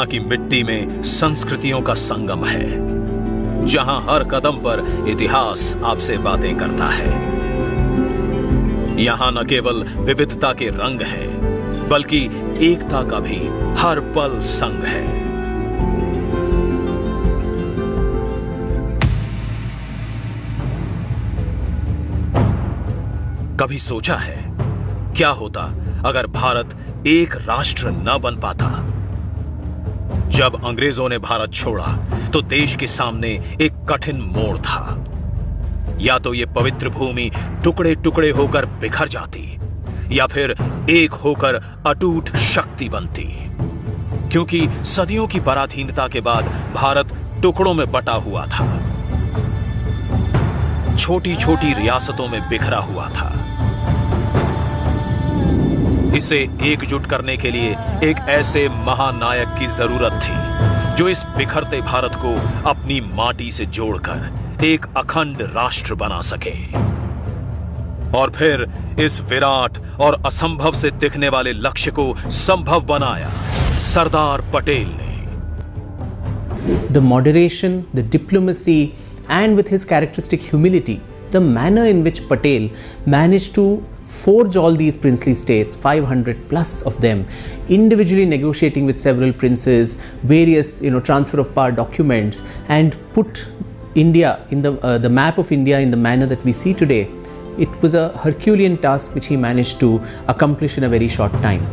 यहाँ की मिट्टी में संस्कृतियों का संगम है, जहां हर कदम पर इतिहास आपसे बातें करता है। यहाँ न केवल विविधता के रंग हैं, बल्कि एकता का भी हर पल संग है। कभी सोचा है क्या होता अगर भारत एक राष्ट्र न बन पाता? जब अंग्रेजों ने भारत छोड़ा तो देश के सामने एक कठिन मोड़ था। या तो यह पवित्र भूमि टुकड़े टुकड़े होकर बिखर जाती, या फिर एक होकर अटूट शक्ति बनती। क्योंकि सदियों की पराधीनता के बाद भारत टुकड़ों में बटा हुआ था, छोटी छोटी रियासतों में बिखरा हुआ था। इसे एकजुट करने के लिए एक ऐसे महानायक की जरूरत थी जो इस बिखरते भारत को अपनी माटी से जोड़कर एक अखंड राष्ट्र बना सके। और फिर इस विराट और असंभव से दिखने वाले लक्ष्य को संभव बनाया सरदार पटेल ने। The moderation, the diplomacy, and with his characteristic humility, the manner in which Patel managed to forge all these princely states, 500 plus of them, individually negotiating with several princes, various transfer of power documents, and put India in the map of India in the manner that we see today. It was a Herculean task which he managed to accomplish in a very short time.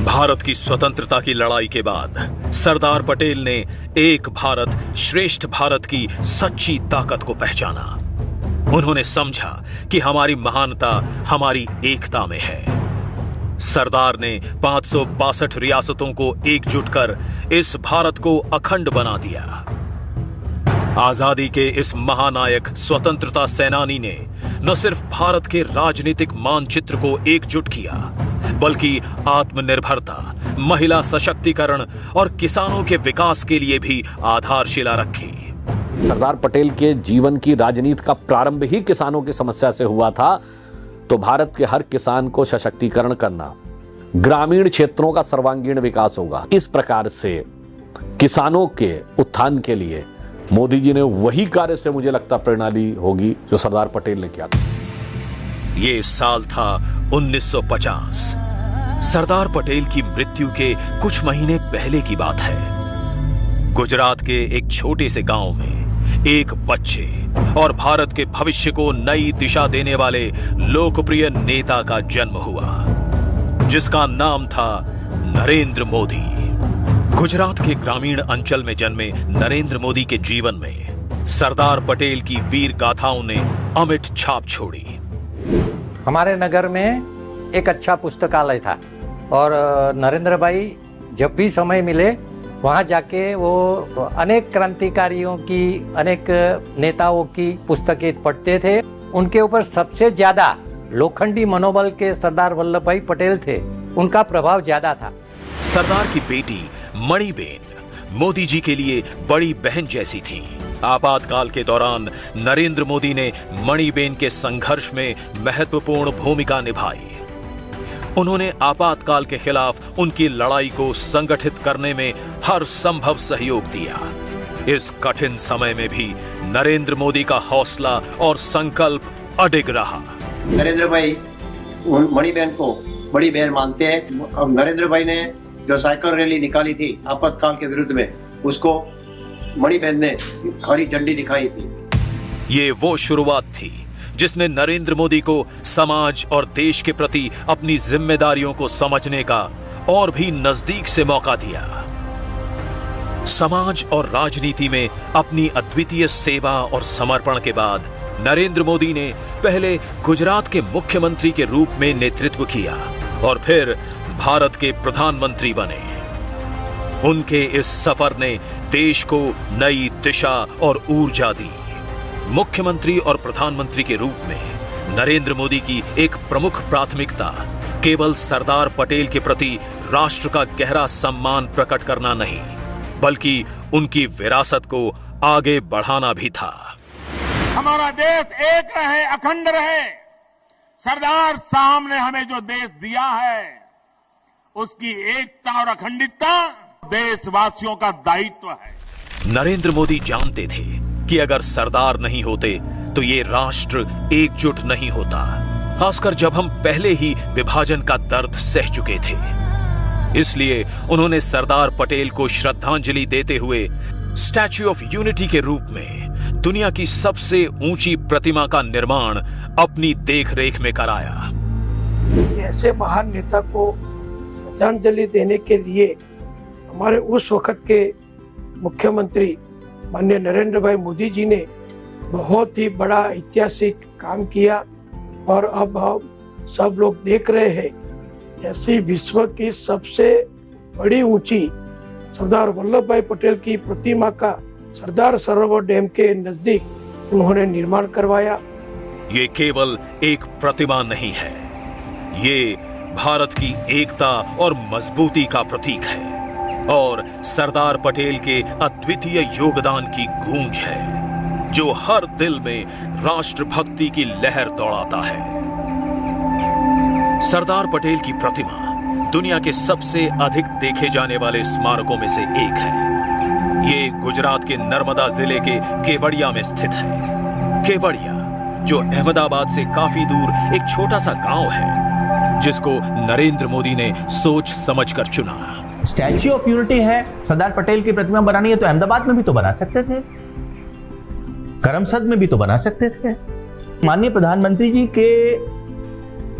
Bharat की स्वतंत्रता की लड़ाई के बाद सरदार पटेल ने एक भारत श्रेष्ठ भारत की सच्ची ताकत को पहचाना। उन्होंने समझा कि हमारी महानता हमारी एकता में है। सरदार ने 562 रियासतों को एकजुट कर इस भारत को अखंड बना दिया। आजादी के इस महानायक स्वतंत्रता सेनानी ने न सिर्फ भारत के राजनीतिक मानचित्र को एकजुट किया, बल्कि आत्मनिर्भरता, महिला सशक्तिकरण और किसानों के विकास के लिए भी आधारशिला रखी। सरदार पटेल के जीवन की राजनीति का प्रारंभ ही किसानों की समस्या से हुआ था। तो भारत के हर किसान को सशक्तिकरण करना, ग्रामीण क्षेत्रों का सर्वांगीण विकास होगा। इस प्रकार से किसानों के उत्थान के लिए मोदी जी ने वही कार्य से मुझे लगता प्रेरणा ली होगी जो सरदार पटेल ने किया था। ये साल था 1950। सरदार पटेल की मृत्यु के कुछ महीने पहले की बात है। गुजरात के एक छोटे से गांव में एक बच्चे और भारत के भविष्य को नई दिशा देने वाले लोकप्रिय नेता का जन्म हुआ, जिसका नाम था नरेंद्र मोदी। गुजरात के ग्रामीण अंचल में जन्मे नरेंद्र मोदी के जीवन में सरदार पटेल की वीर गाथाओं ने अमिट छाप छोड़ी। हमारे नगर में एक अच्छा पुस्तकालय था और नरेंद्र भाई जब भी समय मिले वहाँ जाके वो अनेक क्रांतिकारियों की, अनेक नेताओं की पुस्तकें पढ़ते थे। उनके ऊपर सबसे ज्यादा लोखंडी मनोबल के सरदार वल्लभ भाई पटेल थे, उनका प्रभाव ज्यादा था। सरदार की बेटी मणिबेन मोदी जी के लिए बड़ी बहन जैसी थी। आपातकाल के दौरान नरेंद्र मोदी ने मणिबेन के संघर्ष में महत्वपूर्ण भूमिका निभाई। उन्होंने आपातकाल के खिलाफ उनकी लड़ाई को संगठित करने में हर संभव सहयोग दिया। इस कठिन समय में भी नरेंद्र मोदी का हौसला और संकल्प अडिग रहा। नरेंद्र भाई मणिबेन को बड़ी बहन मानते हैं और नरेंद्र भाई ने जो साइकिल रैली निकाली थी आपातकाल के विरुद्ध में, उसको मणिबेन ने हरी झंडी दिखाई थी। ये वो शुरुआत थी जिसने नरेंद्र मोदी को समाज और देश के प्रति अपनी जिम्मेदारियों को समझने का और भी नजदीक से मौका दिया। समाज और राजनीति में अपनी अद्वितीय सेवा और समर्पण के बाद नरेंद्र मोदी ने पहले गुजरात के मुख्यमंत्री के रूप में नेतृत्व किया और फिर भारत के प्रधानमंत्री बने। उनके इस सफर ने देश को नई दिशा और ऊर्जा दी। मुख्यमंत्री और प्रधानमंत्री के रूप में नरेंद्र मोदी की एक प्रमुख प्राथमिकता केवल सरदार पटेल के प्रति राष्ट्र का गहरा सम्मान प्रकट करना नहीं, बल्कि उनकी विरासत को आगे बढ़ाना भी था। हमारा देश एक रहे, अखंड रहे। सरदार साहब ने हमें जो देश दिया है, उसकी एकता और अखंडितता देशवासियों का दायित्व है। नरेंद्र मोदी जानते थे कि अगर सरदार नहीं होते तो ये राष्ट्र एकजुट नहीं होता, खासकर जब हम पहले ही विभाजन का दर्द सह चुके थे। इसलिए उन्होंने सरदार पटेल को श्रद्धांजलि देते हुए स्टैच्यू ऑफ यूनिटी के रूप में दुनिया की सबसे ऊंची प्रतिमा का निर्माण अपनी देखरेख में कराया। ऐसे महान नेता को श्रद्धांजलि देने के लिए हमारे उस वक्त के मुख्यमंत्री माननीय नरेंद्र भाई मोदी जी ने बहुत ही बड़ा ऐतिहासिक काम किया और अब हम सब लोग देख रहे हैं ऐसी विश्व की सबसे बड़ी ऊंची सरदार वल्लभ भाई पटेल की प्रतिमा का सरदार सरोवर डैम के नजदीक उन्होंने निर्माण करवाया। ये केवल एक प्रतिमा नहीं है, ये भारत की एकता और मजबूती का प्रतीक है और सरदार पटेल के अद्वितीय योगदान की गूंज है जो हर दिल में राष्ट्रभक्ति की लहर दौड़ाता है। सरदार पटेल की प्रतिमा दुनिया के सबसे अधिक देखे जाने वाले स्मारकों में से एक है। ये गुजरात के नर्मदा जिले के केवड़िया में स्थित है। केवड़िया जो अहमदाबाद से काफी दूर एक छोटा सा गांव है, जिसको नरेंद्र मोदी ने सोच समझकर चुना। स्टैच्यू ऑफ यूनिटी है, सरदार पटेल की प्रतिमा बनानी है तो अहमदाबाद में भी तो बना सकते थे, करमसद में भी तो बना सकते थे। माननीय प्रधानमंत्री जी के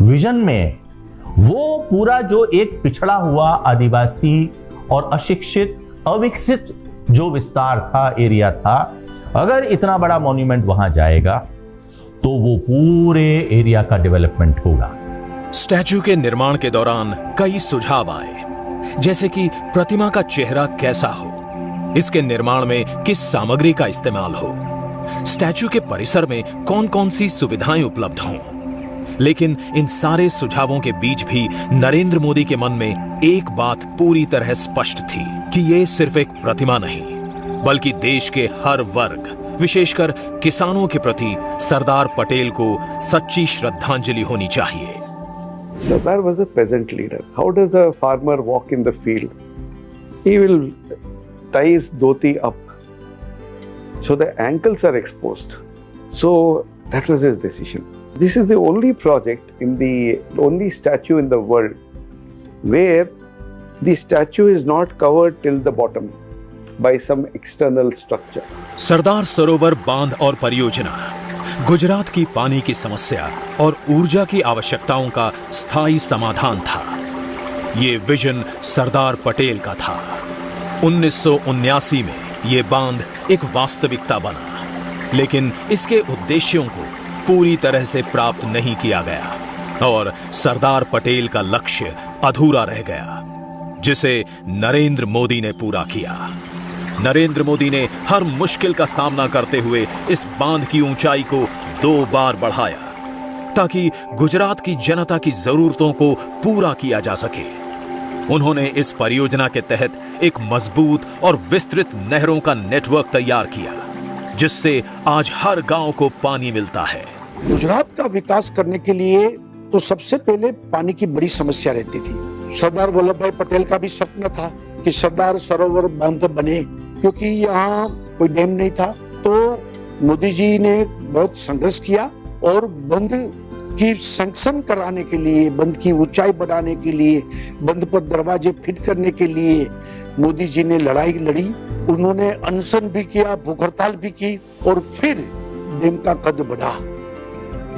विजन में वो पूरा जो एक पिछड़ा हुआ आदिवासी और अशिक्षित अविकसित जो विस्तार था, एरिया था, अगर इतना बड़ा मॉन्यूमेंट वहां जाएगा तो वो पूरे एरिया का डेवलपमेंट होगा। स्टैच्यू के निर्माण के दौरान कई सुझाव आए, जैसे कि प्रतिमा का चेहरा कैसा हो, इसके निर्माण में किस सामग्री का इस्तेमाल हो, स्टैच्यू के परिसर में कौन कौन सी सुविधाएं उपलब्ध हों। लेकिन इन सारे सुझावों के बीच भी नरेंद्र मोदी के मन में एक बात पूरी तरह स्पष्ट थी कि ये सिर्फ एक प्रतिमा नहीं, बल्कि देश के हर वर्ग, विशेषकर किसानों के प्रति सरदार पटेल को सच्ची श्रद्धांजलि होनी चाहिए। Sardar was a peasant leader. How does a farmer walk in the field? He will tie his dhoti up, so the ankles are exposed. So that was his decision. This is the only project only statue in the world where the statue is not covered till the bottom by some external structure. Sardar Sarovar बांध और परियोजना गुजरात की पानी की समस्या और ऊर्जा की आवश्यकताओं का स्थायी समाधान था। ये विजन सरदार पटेल का था। 1979 में ये बांध एक वास्तविकता बना, लेकिन इसके उद्देश्यों को पूरी तरह से प्राप्त नहीं किया गया और सरदार पटेल का लक्ष्य अधूरा रह गया, जिसे नरेंद्र मोदी ने पूरा किया। नरेंद्र मोदी ने हर मुश्किल का सामना करते हुए इस बांध की ऊंचाई को 2 बार बढ़ाया ताकि गुजरात की जनता की जरूरतों को पूरा किया जा सके। उन्होंने इस परियोजना के तहत एक मजबूत और विस्तृत नहरों का नेटवर्क तैयार किया, जिससे आज हर गांव को पानी मिलता है। गुजरात का विकास करने के लिए तो सबसे पहले पानी की बड़ी समस्या रहती थी। सरदार वल्लभ भाई पटेल का भी सपना था कि सरदार सरोवर बांध बने, क्योंकि यहाँ कोई डैम नहीं था। तो मोदी जी ने बहुत संघर्ष किया और बंद की सैंक्शन कराने के लिए, बंद की ऊंचाई बढ़ाने के लिए, बंद पर दरवाजे फिट करने के लिए मोदी जी ने लड़ाई लड़ी। उन्होंने अनशन भी किया, भूख हड़ताल भी की और फिर डैम का कद बढ़ा।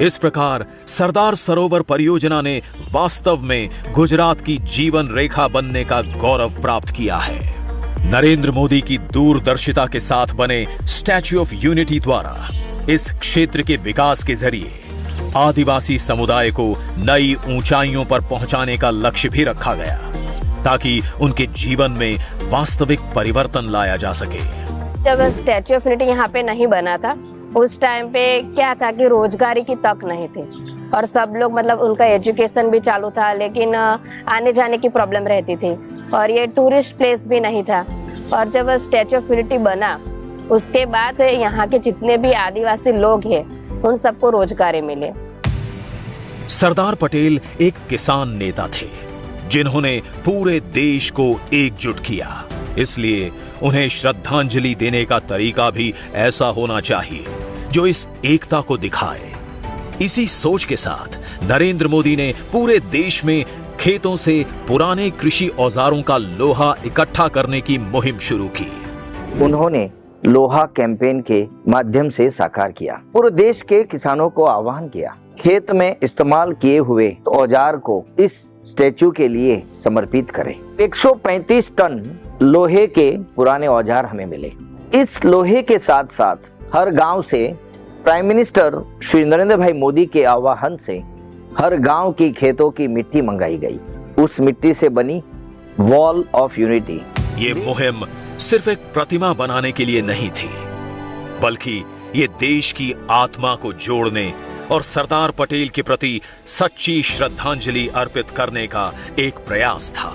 इस प्रकार सरदार सरोवर परियोजना ने वास्तव में गुजरात की जीवन रेखा बनने का गौरव प्राप्त किया है। नरेंद्र मोदी की दूरदर्शिता के साथ बने स्टैच्यू ऑफ यूनिटी द्वारा इस क्षेत्र के विकास के जरिए आदिवासी समुदाय को नई ऊंचाइयों पर पहुंचाने का लक्ष्य भी रखा गया, ताकि उनके जीवन में वास्तविक परिवर्तन लाया जा सके। जब स्टैच्यू ऑफ यूनिटी यहाँ पे नहीं बना था, उस टाइम पे क्या था कि रोजगारी की तक नहीं थी और सब लोग मतलब उनका एजुकेशन भी चालू था, लेकिन आने जाने की प्रॉब्लम रहती थी और ये टूरिस्ट प्लेस भी नहीं था। और जब स्टैच्यू ऑफ यूनिटी बना, उसके बाद यहाँ के जितने भी आदिवासी लोग हैं उन सबको रोजगारी मिले। सरदार पटेल एक किसान नेता थे जिन्होंने पूरे देश को एकजुट किया। इसलिए उन्हें श्रद्धांजलि देने का तरीका भी ऐसा होना चाहिए जो इस एकता को दिखाए। इसी सोच के साथ नरेंद्र मोदी ने पूरे देश में खेतों से पुराने कृषि औजारों का लोहा इकट्ठा करने की मुहिम शुरू की। उन्होंने लोहा कैंपेन के माध्यम से साकार किया। पूरे देश के किसानों को आह्वान किया, खेत में इस्तेमाल किए हुए औजार को इस स्टैचू के लिए समर्पित करें। 135 टन लोहे के पुराने औजार हमें मिले। इस लोहे के साथ साथ हर गांव से प्राइम मिनिस्टर श्री नरेंद्र भाई मोदी के आह्वान से हर गांव की खेतों की मिट्टी मंगाई गई। उस मिट्टी से बनी वॉल ऑफ यूनिटी। ये मुहिम सिर्फ एक प्रतिमा बनाने के लिए नहीं थी, बल्कि ये देश की आत्मा को जोड़ने और सरदार पटेल के प्रति सच्ची श्रद्धांजलि अर्पित करने का एक प्रयास था।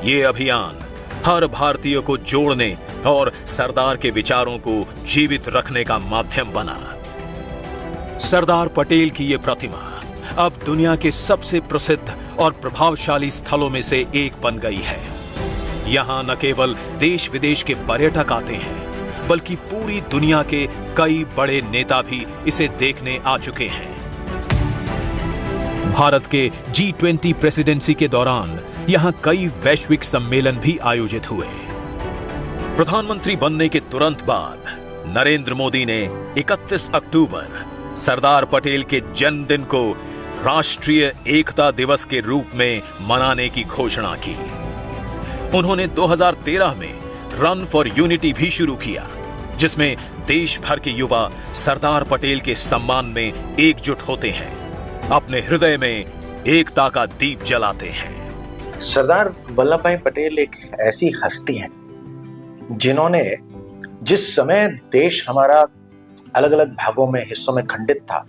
ये अभियान हर भारतीय को जोड़ने और सरदार के विचारों को जीवित रखने का माध्यम बना। सरदार पटेल की ये प्रतिमा अब दुनिया के सबसे प्रसिद्ध और प्रभावशाली स्थलों में से एक बन गई है। यहां न केवल देश विदेश के पर्यटक आते हैं, बल्कि पूरी दुनिया के कई बड़े नेता भी इसे देखने आ चुके हैं। भारत के G20 प्रेसिडेंसी के दौरान यहां कई वैश्विक सम्मेलन भी आयोजित हुए। प्रधानमंत्री बनने के तुरंत बाद नरेंद्र मोदी ने 31 अक्टूबर सरदार पटेल के जन्मदिन को राष्ट्रीय एकता दिवस के रूप में मनाने की घोषणा की। उन्होंने 2013 में रन फॉर यूनिटी भी शुरू किया, जिसमें देश भर के युवा सरदार पटेल के सम्मान में एकजुट होते हैं, अपने हृदय में एकता का दीप जलाते हैं। सरदार वल्लभ भाई पटेल एक ऐसी हस्ती हैं जिन्होंने जिस समय देश हमारा अलग अलग भागों में हिस्सों में खंडित था,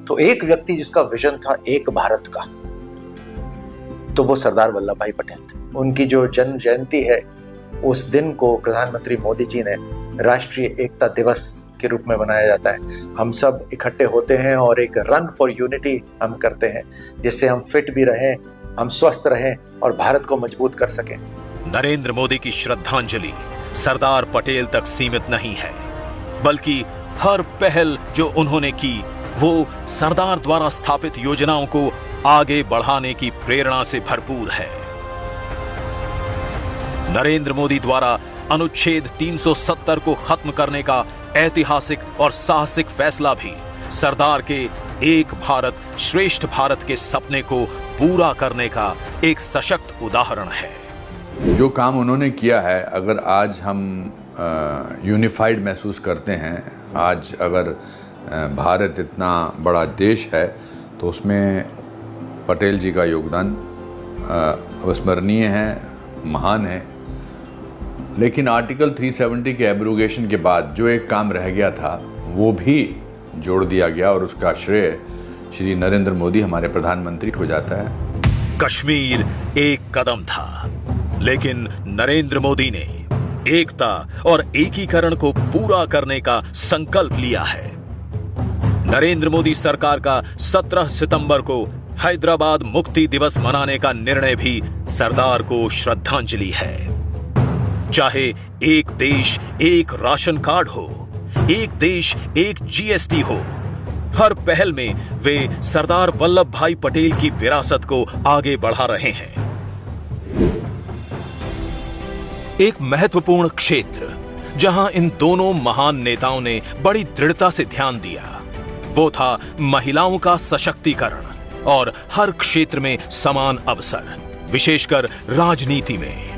तो एक व्यक्ति जिसका विजन था एक भारत का, तो वो सरदार वल्लभ भाई पटेल थे। उनकी जो जन्म जयंती है, उस दिन को प्रधानमंत्री मोदी जी ने राष्ट्रीय एकता दिवस के रूप में मनाया जाता है। हम सब इकट्ठे होते हैं और एक रन फॉर यूनिटी हम करते हैं, जिससे हम फिट भी रहें, हम स्वस्थ रहें और भारत को मजबूत कर सकें। नरेंद्र मोदी की श्रद्धांजलि सरदार पटेल तक सीमित नहीं है, बल्कि हर पहल जो उन्होंने की वो सरदार द्वारा स्थापित योजनाओं को आगे बढ़ाने की प्रेरणा से भरपूर है। नरेंद्र मोदी द्वारा अनुच्छेद 370 को खत्म करने का ऐतिहासिक और साहसिक फैसला भी सरदार के एक भारत श्रेष्ठ भारत के सपने को पूरा करने का एक सशक्त उदाहरण है। जो काम उन्होंने किया है, अगर आज हम यूनिफाइड महसूस करते हैं, आज अगर भारत इतना बड़ा देश है, तो उसमें पटेल जी का योगदान अविस्मरणीय है, महान है। लेकिन आर्टिकल 370 के एब्रोगेशन के बाद जो एक काम रह गया था, वो भी जोड़ दिया गया और उसका श्रेय श्री नरेंद्र मोदी हमारे प्रधानमंत्री को जाता है। कश्मीर एक कदम था, लेकिन नरेंद्र मोदी ने एकता और एकीकरण को पूरा करने का संकल्प लिया है। नरेंद्र मोदी सरकार का 17 सितंबर को हैदराबाद मुक्ति दिवस मनाने का निर्णय भी सरदार को श्रद्धांजलि है। चाहे एक देश एक राशन कार्ड हो, एक देश एक GST हो, हर पहल में वे सरदार वल्लभ भाई पटेल की विरासत को आगे बढ़ा रहे हैं। एक महत्वपूर्ण क्षेत्र जहां इन दोनों महान नेताओं ने बड़ी दृढ़ता से ध्यान दिया, वो था महिलाओं का सशक्तिकरण और हर क्षेत्र में समान अवसर, विशेषकर राजनीति में।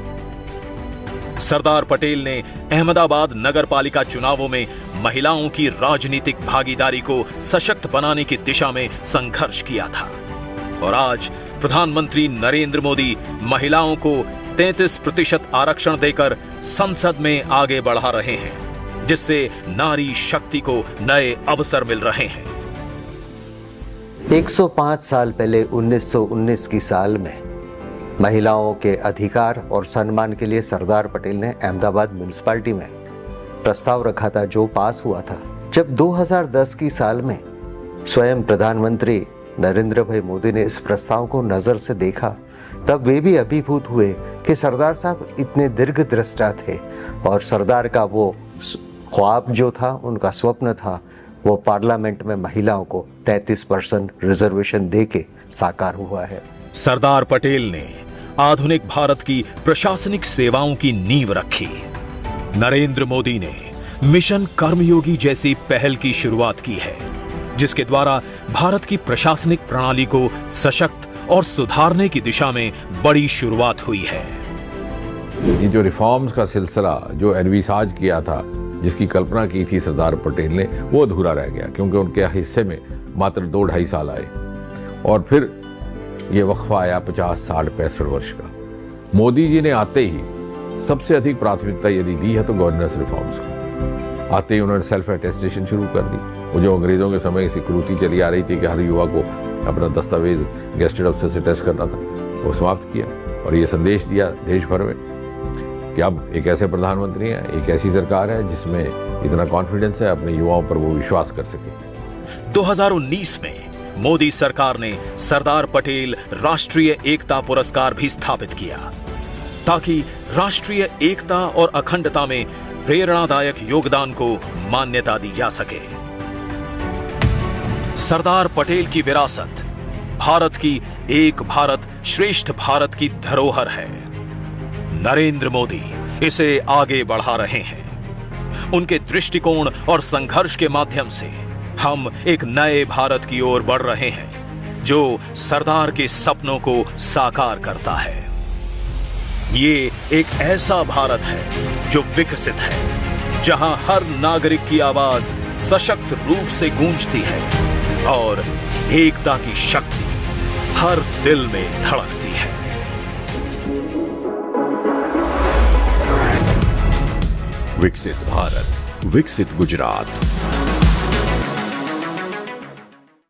सरदार पटेल ने अहमदाबाद नगरपालिका चुनावों में महिलाओं की राजनीतिक भागीदारी को सशक्त बनाने की दिशा में संघर्ष किया था, और आज प्रधानमंत्री नरेंद्र मोदी महिलाओं को 33% आरक्षण देकर संसद में आगे बढ़ा रहे हैं, जिससे नारी शक्ति को नए अवसर मिल रहे हैं। 105 साल पहले 1919 की साल में महिलाओं के अधिकार और सम्मान के लिए सरदार पटेल ने अहमदाबाद म्युनिसिपैलिटी में प्रस्ताव रखा था, जो पास हुआ था। जब 2010 की साल में स्वयं प्रधानमंत्री नरेंद्र भाई मोदी ने इस प्रस्ताव को नजर से देखा तब वे भी अभिभूत हुए कि सरदार साहब इतने दीर्घदृष्टा थे और सरदार का वो ख्वाब जो था, उनका स्वप्न था, वो पार्लियामेंट में महिलाओं को 33% रिजर्वेशन देके साकार हुआ है। सरदार पटेल ने आधुनिक भारत की प्रशासनिक सेवाओं की नींव रखी। नरेंद्र मोदी ने मिशन कर्मयोगी जैसी पहल की शुरुआत की है, जिसके द्वारा भारत की प्रशासनिक प्रणाली को सशक्त और सुधारने की दिशा में बड़ी शुरुआत हुई है। ये जो रिफॉर्म्स का सिलसिला जो एनविसाज किया था, जिसकी कल्पना की थी सरदार पटेल ने, वो अधूरा रह गया क्योंकि उनके हिस्से में मात्र 2-2.5 साल आए और फिर ये वक्फा आया 50, 60, 65 वर्ष का। मोदी जी ने आते ही सबसे अधिक प्राथमिकता यदि दी है तो गवर्नेंस रिफॉर्म्स को। आते ही उन्होंने सेल्फ अटेस्टेशन शुरू कर दी। वो जो अंग्रेजों के समय से कुरीति चली आ रही थी कि हर युवा को अपना दस्तावेज गेस्टेड ऑफिसर से टेस्ट करना था, वो समाप्त किया और ये संदेश दिया देश भर में कि अब एक ऐसे प्रधानमंत्री हैं, एक ऐसी सरकार है जिसमें इतना कॉन्फिडेंस है, अपने युवाओं पर वो विश्वास कर सके। 2019 में मोदी सरकार ने सरदार पटेल राष्ट्रीय एकता पुरस्कार भी स्थापित किया ताकि राष्ट्रीय एकता और अखंडता में प्रेरणादायक योगदान को मान्यता दी जा सके। सरदार पटेल की विरासत भारत की एक भारत श्रेष्ठ भारत की धरोहर है। नरेंद्र मोदी इसे आगे बढ़ा रहे हैं। उनके दृष्टिकोण और संघर्ष के माध्यम से हम एक नए भारत की ओर बढ़ रहे हैं जो सरदार के सपनों को साकार करता है। ये एक ऐसा भारत है जो विकसित है, जहां हर नागरिक की आवाज सशक्त रूप से गूंजती है और एकता की शक्ति हर दिल में धड़कती है। विकसित भारत, विकसित गुजरात।